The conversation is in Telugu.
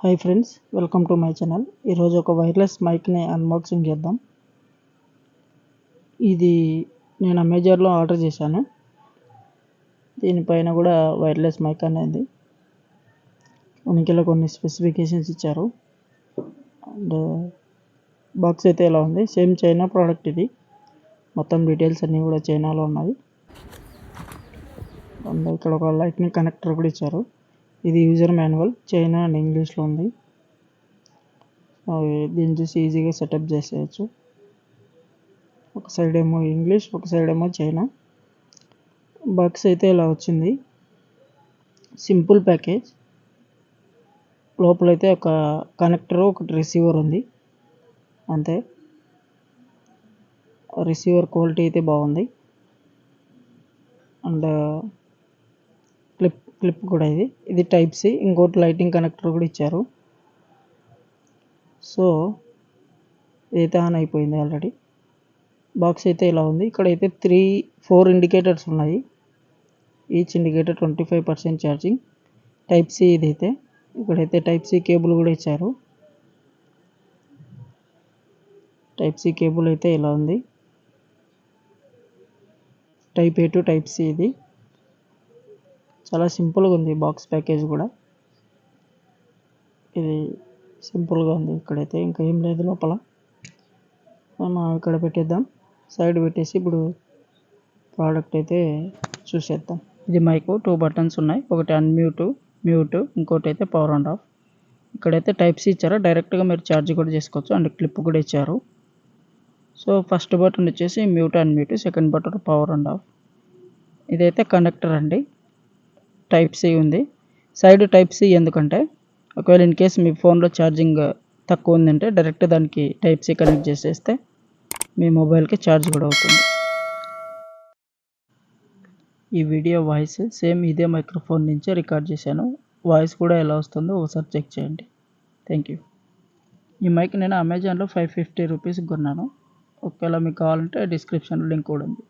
Hi friends, welcome to my channel. ఈరోజు ఒక వైర్లెస్ మైక్ని అన్బాక్సింగ్ చేద్దాం. ఇది నేను అమెజాన్లో ఆర్డర్ చేశాను. దీనిపైన కూడా వైర్లెస్ మైక్ అనేది ఉనికిలో కొన్ని స్పెసిఫికేషన్స్ ఇచ్చారు. అండ్ బాక్స్ అయితే ఎలా ఉంది, సేమ్ చైనా ప్రోడక్ట్ ఇది. మొత్తం డీటెయిల్స్ అన్నీ కూడా చైనాలో ఉన్నాయి. అండ్ ఇక్కడ ఒక లైట్నింగ్ కనెక్టర్ కూడా ఇచ్చారు. ఇది యూజర్ మాన్యువల్, చైనా అండ్ ఇంగ్లీష్లో ఉంది. దీన్ని చూసి ఈజీగా సెటప్ చేసేయచ్చు. ఒక సైడ్ ఏమో ఇంగ్లీష్, ఒక సైడ్ ఏమో చైనా. బాక్స్ అయితే ఇలా వచ్చింది. Simple package. లోపలైతే ఒక కనెక్టర్, ఒకటి రిసీవర్ ఉంది అంతే. రిసీవర్ క్వాలిటీ అయితే బాగుంది. అండ్ క్లిప్ కూడా ఇది టైప్ సి. ఇంకోటి లైటింగ్ కనెక్టర్ కూడా ఇచ్చారు. సో ఇదైతే ఆన్ అయిపోయింది ఆల్రెడీ. బాక్స్ అయితే ఇలా ఉంది. ఇక్కడైతే 4 ఇండికేటర్స్ ఉన్నాయి. Each indicator 25% charging. Type C ఇదైతే. ఇక్కడైతే టైప్ సి కేబుల్ కూడా ఇచ్చారు. టైప్ సి కేబుల్ అయితే ఇలా ఉంది. Type A to type C ఇది. చాలా సింపుల్గా ఉంది బాక్స్ ప్యాకేజ్ కూడా. ఇది సింపుల్గా ఉంది. ఇక్కడైతే ఇంకా ఏం లేదు లోపల. మనం ఇక్కడ పెట్టేద్దాం, సైడ్ పెట్టేసి ఇప్పుడు ప్రోడక్ట్ అయితే చూసేద్దాం. ఇది మైక్ 2 బటన్స్ ఉన్నాయి. ఒకటి అన్మ్యూట్, మ్యూట్, ఇంకోటి అయితే పవర్ అండ్ ఆఫ్. ఇక్కడైతే టైప్ సి ఇచ్చారు. డైరెక్ట్గా మీరు ఛార్జ్ కూడా చేసుకోవచ్చు. అండ్ క్లిప్ కూడా ఇచ్చారు. సో ఫస్ట్ బటన్ వచ్చేసి mute unmute, second button power and of. ఇదైతే కనెక్టర్ అండి. టైప్ సి ఉంది. సైడ్ టైప్ సి ఎందుకంటే ఒకవేళ ఇన్ కేస్ మీ ఫోన్లో ఛార్జింగ్ తక్కువ ఉందంటే డైరెక్ట్ దానికి టైప్ సి కనెక్ట్ చేసేస్తే మీ మొబైల్కి ఛార్జ్ కూడా అవుతుంది. ఈ వీడియో వాయిస్ సేమ్ ఇదే మైక్రోఫోన్ నుంచే రికార్డ్ చేశాను. వాయిస్ కూడా ఎలా వస్తుందో ఒకసారి చెక్ చేయండి. Thank you. ఈ మైక్ నేను అమెజాన్లో 550 రూపీస్కి కొన్నాను. ఒకవేళ మీకు కావాలంటే డిస్క్రిప్షన్లో లింక్ కూడా ఉంది.